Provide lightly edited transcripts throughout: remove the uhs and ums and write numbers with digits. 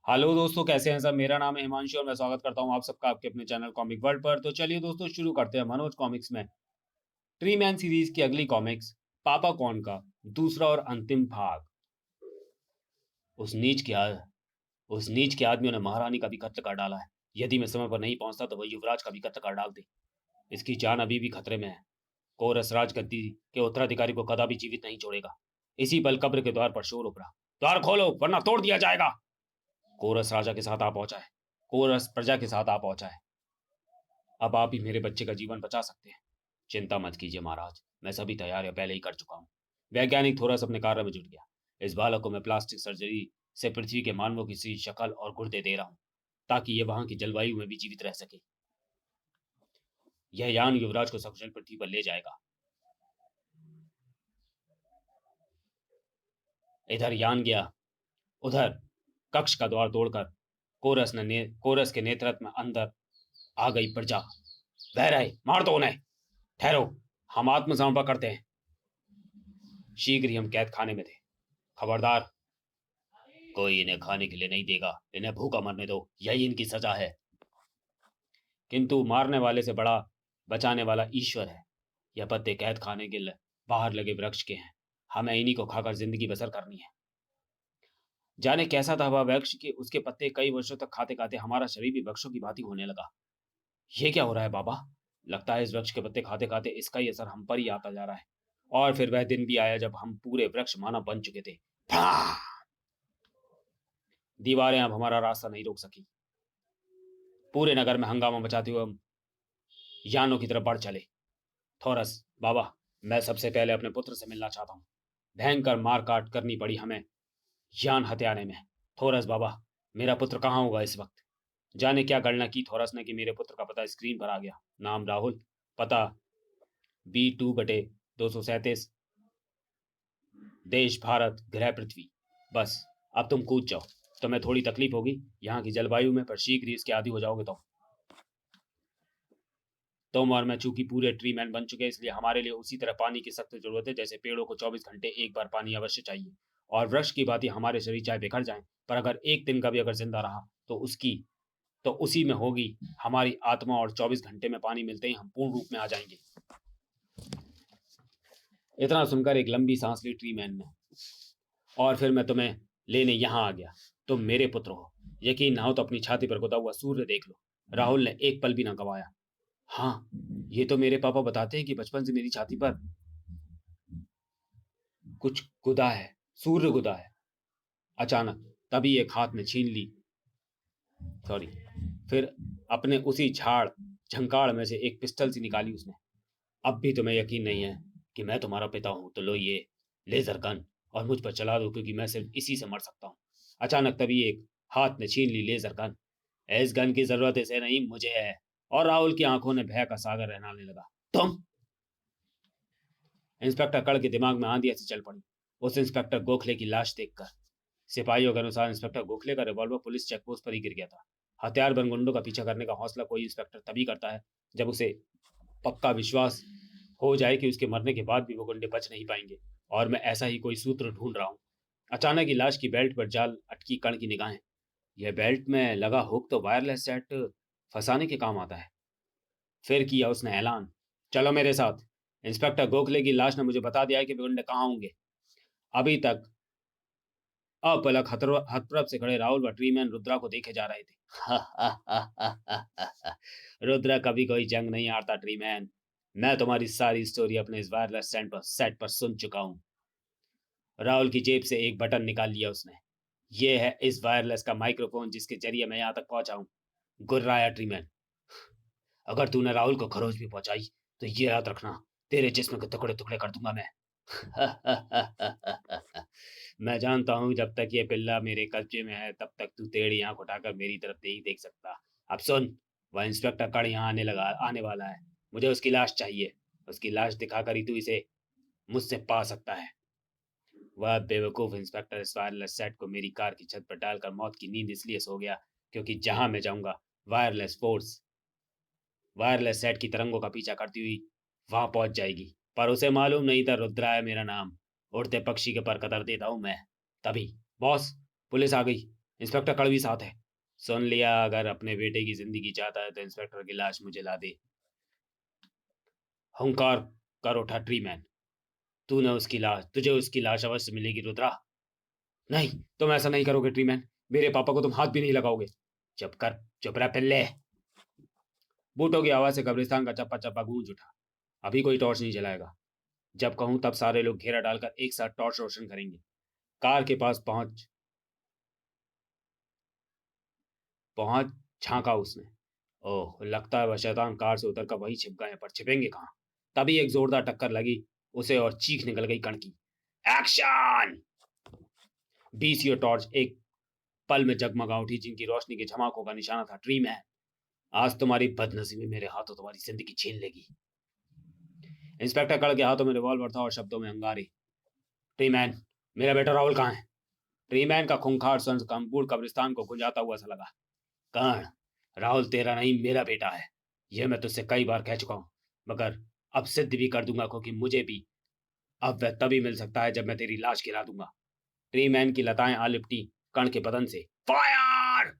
Hello दोस्तों, कैसे हैं सब? मेरा नाम है हिमांशु और मैं स्वागत करता हूं आप सबका आपके अपने चैनल कॉमिक वर्ल्ड पर। तो चलिए दोस्तों, शुरू करते हैं मनोज कॉमिक्स में ट्री मैन सीरीज की अगली कॉमिक्स पापा कौन का दूसरा और अंतिम भाग। उस नीच के आ, उस नीच के आदमियों ने महारानी का भी कत्ल कर डाला है। यदि मैं समय पर नहीं पहुंचता तो वह युवराज का भी कत्ल कर डालते। इसकी जान अभी भी खतरे में है। कोरस राजगद्दी के उत्तराधिकारी को कदापि जीवित नहीं छोड़ेगा। इसी पल कब्र के द्वार पर शोर उभरा, द्वार खोलो वरना तोड़ दिया जाएगा। कोरस राजा के साथ आ पहुंचा है। कोरस प्रजा के साथ आ पहुंचा है। अब आप ही मेरे बच्चे का जीवन बचा सकते हैं। चिंता मत कीजिए महाराज, मैं सभी तैयारियां पहले ही कर चुका हूँ। वैज्ञानिक थोरस अपने कार्य में जुट गया। इस बालक को मैं प्लास्टिक सर्जरी से पृथ्वी के मानवों की सी शक्ल और गुर्दे दे रहा हूँ, ताकि ये वहां की जलवायु में भी जीवित रह सके। यह यान युवराज को सकुशल पृथ्वी पर ले जाएगा। इधर यान गया, उधर कक्ष का द्वार तोड़कर कोरस के नेतृत्व में अंदर आ गई प्रजा। बह रहे, मार दो उन्हें। ठहरो, हम आत्मसमर्पण करते हैं। शीघ्र ही हम कैद खाने में थे। खबरदार, कोई इन्हें खाने के लिए नहीं देगा। इन्हें भूखा मरने दो, यही इनकी सजा है। किंतु मारने वाले से बड़ा बचाने वाला ईश्वर है। यह पत्ते कैद खाने के बाहर लगे वृक्ष के हैं। हमें इन्हीं को खाकर जिंदगी बसर करनी है। जाने कैसा था वह वृक्ष कि उसके पत्ते कई वर्षों तक खाते खाते हमारा शरीर भी वृक्षों की भांति होने लगा। ये क्या हो रहा है बाबा? लगता है इस वृक्ष के पत्ते खाते खाते इसका ही असर हम पर ही आता जा रहा है। और फिर वह दिन भी आया जब हम पूरे वृक्ष मानव बन चुके थे। दीवारें अब हमारा रास्ता नहीं रोक सकी। पूरे नगर में हंगामा मचाते हुए हम यानों की तरफ बढ़ चले। थोरस बाबा, मैं सबसे पहले अपने पुत्र से मिलना चाहता हूँ। भयंकर मारकाट करनी पड़ी हमें यान हत्याने में। थोरस बाबा, मेरा पुत्र कहाँ होगा इस वक्त? जाने क्या गणना की थोरस ने कि मेरे पुत्र का पता स्क्रीन पर आ गया। नाम राहुल, पता B2/237, देश भारत, ग्रह पृथ्वी। बस, अब तुम कूद जाओ। तुम्हें थोड़ी तकलीफ होगी यहाँ की जलवायु में, पर शीघ्र ही इसके आदी हो जाओगे। तुम और मैं चूंकि पूरे ट्री मैन बन चुके हैं, इसलिए हमारे लिए उसी तरह पानी की सख्त जरूरत है जैसे पेड़ों को 24 घंटे एक बार पानी अवश्य चाहिए। और वृक्ष की भांति हमारे शरीर चाहे बिखर जाएं, पर अगर एक दिन का भी अगर जिंदा रहा तो उसी में होगी हमारी आत्मा, और 24 घंटे में पानी मिलते ही हम पूर्ण रूप में आ जाएंगे। इतना सुनकर एक लंबी सांस ली ट्री मैन ने। और फिर मैं तुम्हें लेने यहाँ आ गया। तुम मेरे पुत्र हो। यकीन ना हो तो अपनी छाती पर गुदा हुआ सूर्य देख लो। राहुल ने एक पल भी ना गवाया। हाँ, ये तो मेरे पापा बताते हैं कि बचपन से मेरी छाती पर कुछ गुदा है, सूर्य गुदा है। अचानक तभी एक हाथ में छीन ली, सॉरी, फिर अपने उसी झाड़ झंकाड़ में से एक पिस्टल सी निकाली उसने। अब भी तुम्हें यकीन नहीं है कि मैं तुम्हारा पिता हूं, तो लो ये लेजर गन और मुझ पर चला दो, क्योंकि मैं सिर्फ इसी से मर सकता हूँ। अचानक तभी एक हाथ ने छीन ली लेजर गन। इस गन की जरूरत इसे नहीं, मुझे है। और राहुल की आंखों ने भय का सागर रहने लगा। तुम? इंस्पेक्टर कड़ के दिमाग में आंधी ऐसी चल पड़ी उस इंस्पेक्टर गोखले की लाश देखकर। सिपाहियों के अनुसार इंस्पेक्टर गोखले का रिवॉल्वर पुलिस चेकपोस्ट पर ही गिर गया था। हथियारबंद गुंडों का पीछा करने का हौसला कोई इंस्पेक्टर तभी करता है जब उसे पक्का विश्वास हो जाए कि उसके मरने के बाद भी वो गुंडे बच नहीं पाएंगे। और मैं ऐसा ही कोई सूत्र ढूंढ रहा हूँ। अचानक ही लाश की बेल्ट पर जाल अटकी कण की निगाहें। यह बेल्ट में लगा हुक तो वायरलेस सेट फंसाने के काम आता है। फिर किया उसने ऐलान, चलो मेरे साथ। इंस्पेक्टर गोखले की लाश ने मुझे बता दिया है कि वे गुंडे कहाँ होंगे। अभी तक अपलक हथप्रभ से खड़े राहुल व ट्रीमैन रुद्रा को देखे जा रहे थे। रुद्रा, कभी कोई जंग नहीं हारता ट्रीमैन। मैं तुम्हारी सारी स्टोरी अपने इस वायरलेस सेट पर सुन चुका हूँ। राहुल की जेब से एक बटन निकाल लिया उसने। ये है इस वायरलेस का माइक्रोफोन जिसके जरिए मैं यहाँ तक पहुंचा हूँ। गुर्राया ट्रीमैन, अगर तूने राहुल को खरोच भी पहुंचाई तो ये याद रखना, तेरे जिस्म के टुकड़े टुकड़े कर दूंगा मैं। मैं जानता हूँ जब तक ये पिल्ला मेरे कब्जे में है तब तक तू टेढ़ी आंख उठाकर मेरी तरफ नहीं देख सकता। अब सुन, वह इंस्पेक्टर कड़ यहाँ आने वाला है। मुझे उसकी लाश चाहिए। उसकी लाश दिखाकर ही तू इसे मुझसे पा सकता है। वह बेवकूफ इंस्पेक्टर इस वायरलेस सेट को मेरी कार की छत पर डालकर मौत की नींद इसलिए सो गया क्योंकि जहां मैं जाऊंगा वायरलेस फोर्स वायरलेस सेट की तरंगों का पीछा करती हुई वहां पहुंच जाएगी। पर उसे मालूम नहीं था रुद्रा है मेरा नाम। उड़ते पक्षी के पर कतर देता हूं मैं। तभी बॉस, पुलिस आ गई। इंस्पेक्टर कड़ भी साथ है। सुन लिया, अगर अपने बेटे की जिंदगी चाहता है तो इंस्पेक्टर की लाश मुझे ला दे। हुंकार कर उठा ट्री मैन। तुझे उसकी लाश अवश्य मिलेगी रुद्रा। नहीं, तुम ऐसा नहीं करोगे ट्री मैन। मेरे पापा को तुम हाथ भी नहीं लगाओगे। चुप कर, चुप रह पिल्ले। बूटों की आवाज से कब्रिस्तान का चप्पा चप्पा गूंज उठा। अभी कोई टॉर्च नहीं जलाएगा। जब कहूं तब सारे लोग घेरा डालकर एक साथ टॉर्च रोशन करेंगे। कार के पास पहुंच पहुंच झांका उसने। ओह, लगता है वह शैतान कार से उतरकर वहीं छिप गए, पर छिपेंगे कहां? तभी एक जोरदार टक्कर लगी उसे और चीख निकल गई कण की। एक्शन! 20 टॉर्च एक पल में जगमगा उठी, जिनकी रोशनी के झमाकों का निशाना था ट्री मैन। आज तुम्हारी बदनसीबी मेरे हाथों तुम्हारी जिंदगी छीन लेगी। इंस्पेक्टर कड़ के हाथों में रिवॉल्वर था और शब्दों में अंगारे। ट्री मैन, मेरा बेटा राहुल कहाँ है? ट्री मैन का खूंखार स्वर संपूर्ण कब्रिस्तान को गुंजाता हुआ सा लगा। कर्ण, राहुल तेरा नहीं मेरा बेटा है। यह मैं तुझसे कई बार कह चुका हूं, मगर अब सिद्ध भी कर दूंगा, क्योंकि मुझे भी अब वह तभी मिल सकता है जब मैं तेरी लाश गिरा दूंगा। ट्री मैन की लताएं आ लिपटी कर्ण के बदन से। फायर!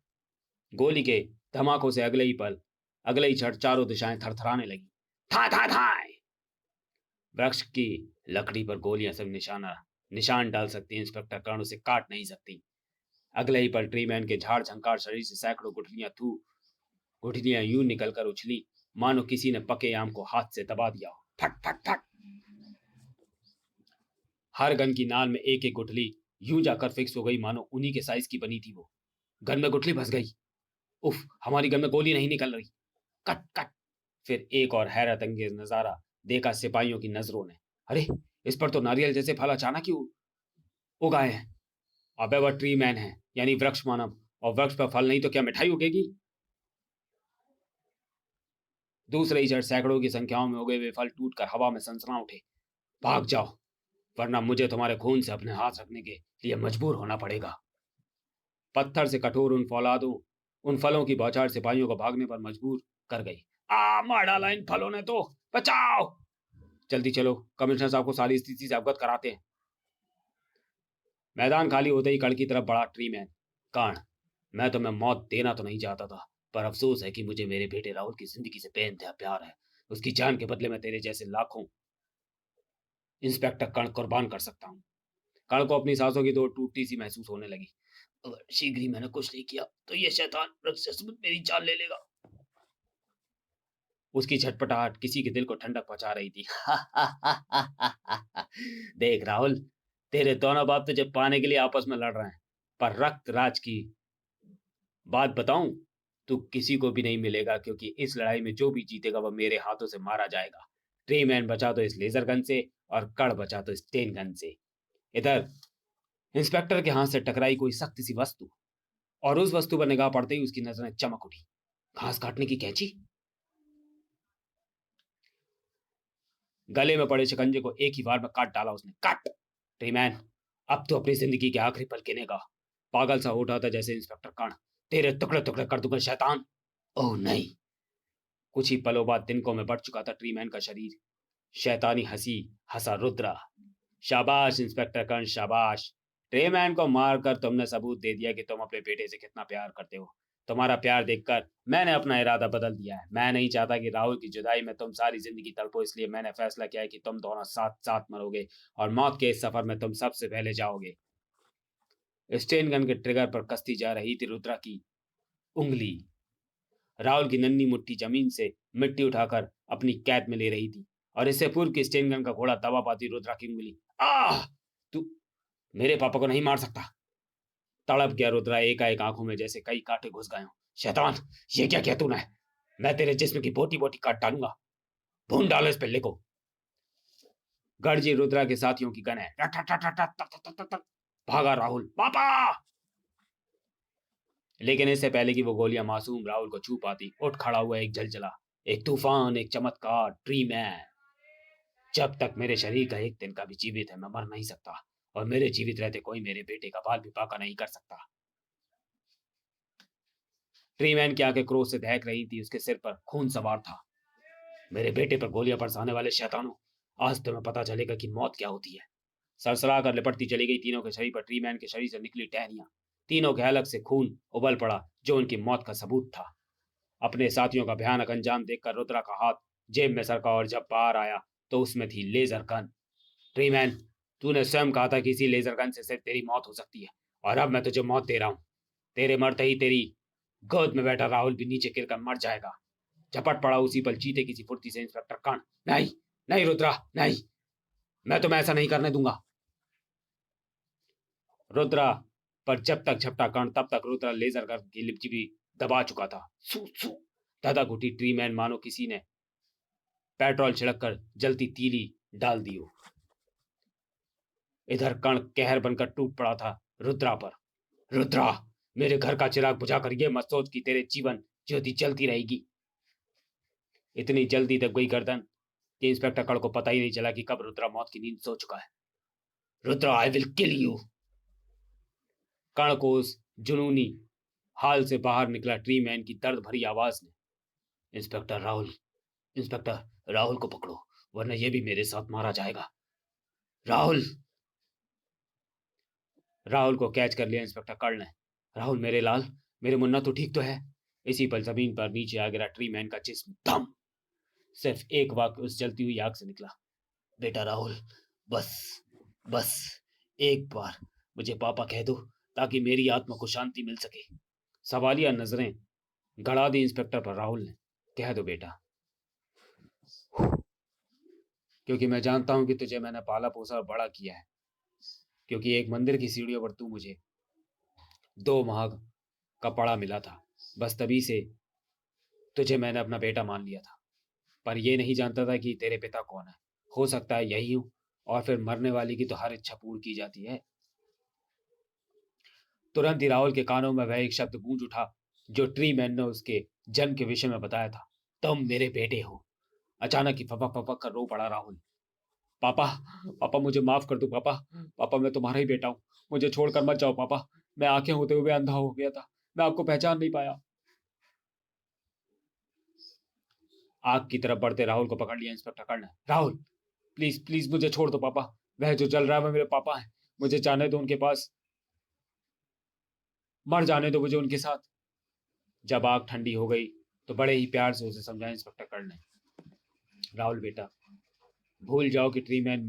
गोली के धमाकों से अगले ही क्षण चारों दिशाएं थरथराने लगी। था था था। वृक्ष की लकड़ी पर गोलियां सिर्फ निशान डाल सकती हैं, इंस्पेक्टर कर्ण उसे काट नहीं सकती। अगले ही पल ट्री मैन के झाड़ झंकार शरीर से सैकड़ों गुठलियां यूं निकलकर उछली, मानो किसी ने पके आम को हाथ से दबा दिया हो। ठक ठक ठक। हर गन की नाल में एक एक गुठली यूं जाकर फिक्स हो गई, मानो उन्हीं के साइज की बनी थी वो। गन में गुठली फंस गई। उफ, हमारी गन में गोली नहीं निकल रही। Cut cut. फिर एक और हैरत अंगेज नजारा देखा सिपाहियों की नजरों ने। अरे, इस पर तो नारियल जैसे फल अचानक ही उगाए हैं। अबे वह ट्री मैन है, यानी वृक्ष मानव, और वृक्ष पर फल नहीं तो क्या मिठाई उगेगी? दूसरे ही क्षण सैकड़ों की संख्याओं में उगे हुए फल टूटकर हवा में सनसना उठे। भाग जाओ, वरना मुझे तुम्हारे खून से अपने हाथ रखने के लिए मजबूर होना पड़ेगा। पत्थर से कठोर उन फलों की बौछार सिपाहियों को भागने पर मजबूर कर गई। मार डाला इन फलों ने तो। बचाओ! जल्दी चलो, कमिश्नर साहब को सारी स्थिति से अवगत कराते हैं। मैदान खाली होते ही कड़ की तरफ बढ़ा ट्री मैन। कर्ण, मैं तुम्हें मौत देना तो नहीं चाहता था, पर अफसोस है कि मुझे मेरे बेटे राहुल की जिंदगी से बेइंतहा प्यार है। उसकी जान के बदले में तेरे जैसे लाखों इंस्पेक्टर कर्ण कुर्बान कर सकता हूँ। कर्ण को अपनी सांसों की दौड़ टूटती सी महसूस होने लगी। अगर शीघ्र ही मैंने कुछ नहीं किया तो ये शैतान सचमुच मेरी जान ले लेगा। उसकी छटपटाहट किसी के दिल को ठंडक पहुंचा रही थी। देख राहुल, तेरे दोनों बाप तुझे पाने के लिए आपस में लड़ रहे हैं, पर रक्त राज की बात बताऊं, तू किसी को भी नहीं मिलेगा, क्योंकि इस लड़ाई में जो भी जीतेगा वह मेरे हाथों से मारा जाएगा। ट्री मैन बचा तो इस लेजर गन से, और कड़ बचा तो स्टेन गन से। इधर इंस्पेक्टर के हाथ से टकराई कोई सख्त सी वस्तु, और उस वस्तु पर निगाह पड़ते ही उसकी नजरें चमक उठी। घास काटने की कैंची। गले में पड़े शिकंजे को एक ही बार में काट डाला उसने। कट! ट्री मैन, अब तो अपनी जिंदगी के आखिरी पल गिनेगा। पागल सा उठा था जैसे इंस्पेक्टर कर्ण। तेरे टुकड़े टुकड़े कर दूंगा शैतान। ओह नहीं। कुछ ही पलों बाद तिनकों में बढ़ चुका था ट्री मैन का शरीर। शैतानी हंसी हंसा रुद्रा। शाबाश इंस्पेक्टर कर्ण, शाबाश। ट्री मैन को मारकर तुमने सबूत दे दिया कि तुम अपने बेटे से कितना प्यार करते हो। तुम्हारा प्यार देखकर मैंने अपना इरादा बदल दिया है। मैं नहीं चाहता कि राहुल की जुदाई में तुम सारी जिंदगी तड़पो, इसलिए मैंने फैसला किया है कि तुम दोनों साथ साथ मरोगे, और मौत के इस सफर में तुम सबसे पहले जाओगे। स्टेन गन के ट्रिगर पर कसती जा रही थी रुद्रा की उंगली। राहुल की नन्ही मुट्ठी जमीन से मिट्टी उठाकर अपनी कैद में ले रही थी, और इससे पूर्व की स्टेन गन का घोड़ा दबा पाती रुद्रा की उंगली। आह! तू मेरे पापा को नहीं मार सकता। तड़प गया रुद्रा, एकाएक आंखों में जैसे कई कांटे घुस गए हों। शैतान, ये क्या किया तूने? मैं तेरे जिस्म की बोटी बोटी काट डालूंगा। भून डालो इस पिल्ले को। गर्जी रुद्रा के साथियों की गन है। टक टक टक टक टक टक टक टक। भागा राहुल। पापा! लेकिन इससे पहले कि वो गोलियां मासूम राहुल को छू पाती, उठ खड़ा हुआ एक जलजला, एक तूफान, एक चमत्कार, ट्री मैन। जब तक मेरे शरीर का एक दिन का भी जीवित है, मैं मर नहीं सकता, और मेरे जीवित रहते कोई मेरे बेटे का बाल भी बांका नहीं कर सकता। ट्री मैन की आंखें क्रोध से दहक रही थी, उसके सिर पर खून सवार था। मेरे बेटे पर गोलियां बरसाने वाले शैतानों, आज तुम्हें पता चलेगा कि मौत क्या होती है। सरसरा कर लिपटती चली गई तीनों के शरीर पर ट्री मैन के शरीर से निकली टहनियां तीनों के हलक से खून उबल पड़ा, जो उनकी मौत का सबूत था। अपने साथियों का भयानक अंजाम देखकर रुद्रा का हाथ जेब में सरका और जब बाहर आया तो उसमें थी लेजर गन। ट्रीमैन, तूने स्वयं कहा था कि इसी लेजर गन से सिर्फ तेरी मौत हो सकती है, और अब मैं तुझे मौत दे रहा हूं। तेरे मरते ही तेरी गोद में बैठा राहुल भी नीचे गिरकर मर जाएगा। झपट पड़ा उसी पल चीते की सी फुर्ती से इंस्पेक्टर कर्ण। नहीं, नहीं रुद्रा, नहीं, मैं तुम्हें ऐसा नहीं करने दूंगा। रुद्रा पर जब तक झपटा कर्ण, तब तक रुद्रा लेजर गन की लिपटी भी दबा चुका था। सू सू धधक उठी ट्रीमैन, मानो किसी ने पेट्रोल छिड़ककर जलती तीली डाल दी हो। इधर कर्ण कहर बनकर टूट पड़ा था रुद्रा पर। रुद्रा, मेरे घर का चिराग बुझाकर ये मत सोच कि तेरे जीवन ज्योति जलती रहेगी। इतनी जल्दी दब गई गर्दन कि इंस्पेक्टर कर्ण को पता ही नहीं चला कि कब रुद्रा मौत की नींद सो चुका है। Rudra, I will kill you. Karna को उस जुनूनी हाल से बाहर निकला ट्रीमैन की दर्द भरी आवाज ने, इंस्पेक्टर राहुल, इंस्पेक्टर राहुल को पकड़ो, वरना यह भी मेरे साथ मारा जाएगा। राहुल। राहुल को कैच कर लिया इंस्पेक्टर कर्ण ने। राहुल मेरे लाल, मेरे मुन्ना तो ठीक तो है। इसी पल जमीन पर नीचे आ गिरा ट्रीमैन का जिस्म। धम। सिर्फ एक वाक्य उस जलती हुई आग से निकला, बेटा राहुल, बस बस एक बार मुझे पापा कह दो, ताकि मेरी आत्मा को शांति मिल सके। सवालिया नजरें गड़ा दी इंस्पेक्टर पर राहुल ने। कह दो बेटा, क्योंकि मैं जानता हूं कि तुझे मैंने पाला पोसा और बड़ा किया है। क्योंकि एक मंदिर की सीढ़ियों पर तू मुझे 2 माह का पड़ा मिला था, बस तभी से तुझे मैंने अपना बेटा मान लिया था। पर यह नहीं जानता था कि तेरे पिता कौन है। हो सकता है यही हूं, और फिर मरने वाली की तो हर इच्छा पूर्ण की जाती है। तुरंत ही राहुल के कानों में वह एक शब्द गूंज उठा जो ट्रीमैन ने उसके जन्म के विषय में बताया था, तुम मेरे बेटे हो। अचानक ही फपक फपक कर रो पड़ा राहुल। पापा, पापा मुझे माफ कर दो पापा, पापा मैं तुम्हारा ही बेटा हूं, मुझे छोड़कर मत जाओ पापा, मैं आंखें होते हुए अंधा हो गया था, मैं आपको पहचान नहीं पाया। आग की तरफ बढ़ते राहुल को पकड़ लिया इंस्पेक्टर कर्ण ने। राहुल, प्लीज प्लीज मुझे छोड़ दो पापा, वह जो जल रहा है वह मेरे पापा है, मुझे जाने दो उनके पास, मर जाने दो मुझे उनके साथ। जब आग ठंडी हो गई तो बड़े ही प्यार से उसे समझाया इंस्पेक्टर कर्ण ने। राहुल बेटा, भूल जाओ कि ट्रीमैन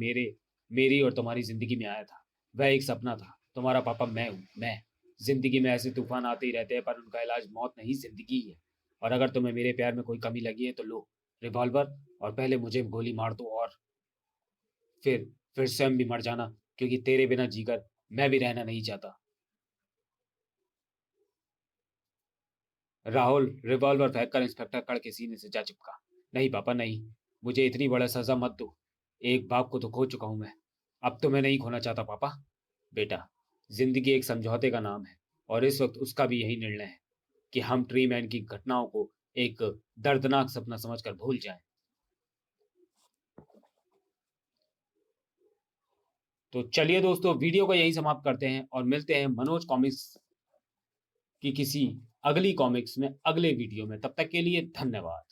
मेरी और तुम्हारी जिंदगी में आया था। वह एक सपना था। तुम्हारा पापा मैं हूं, मैं। जिंदगी में ऐसे तूफान आते ही रहते हैं, पर उनका इलाज मौत नहीं, जिंदगी है। और अगर तुम्हें मेरे प्यार में कोई कमी लगी है तो लो रिवॉल्वर, और पहले मुझे गोली मार दो, और फिर स्वयं भी मर जाना, क्योंकि तेरे बिना जीकर मैं भी रहना नहीं चाहता। राहुल रिवॉल्वर फेंककर इंस्पेक्टर कर्ण के सीने से जा चिपका। नहीं पापा नहीं, मुझे इतनी बड़ा सजा मत दो। एक बाप को तो खो चुका हूं मैं, अब तो मैं नहीं खोना चाहता पापा। बेटा, जिंदगी एक समझौते का नाम है, और इस वक्त उसका भी यही निर्णय है कि हम ट्रीमैन की घटनाओं को एक दर्दनाक सपना समझकर भूल जाएं। तो चलिए दोस्तों, वीडियो को यहीं समाप्त करते हैं और मिलते हैं मनोज कॉमिक्स की किसी अगली कॉमिक्स में, अगले वीडियो में। तब तक के लिए धन्यवाद।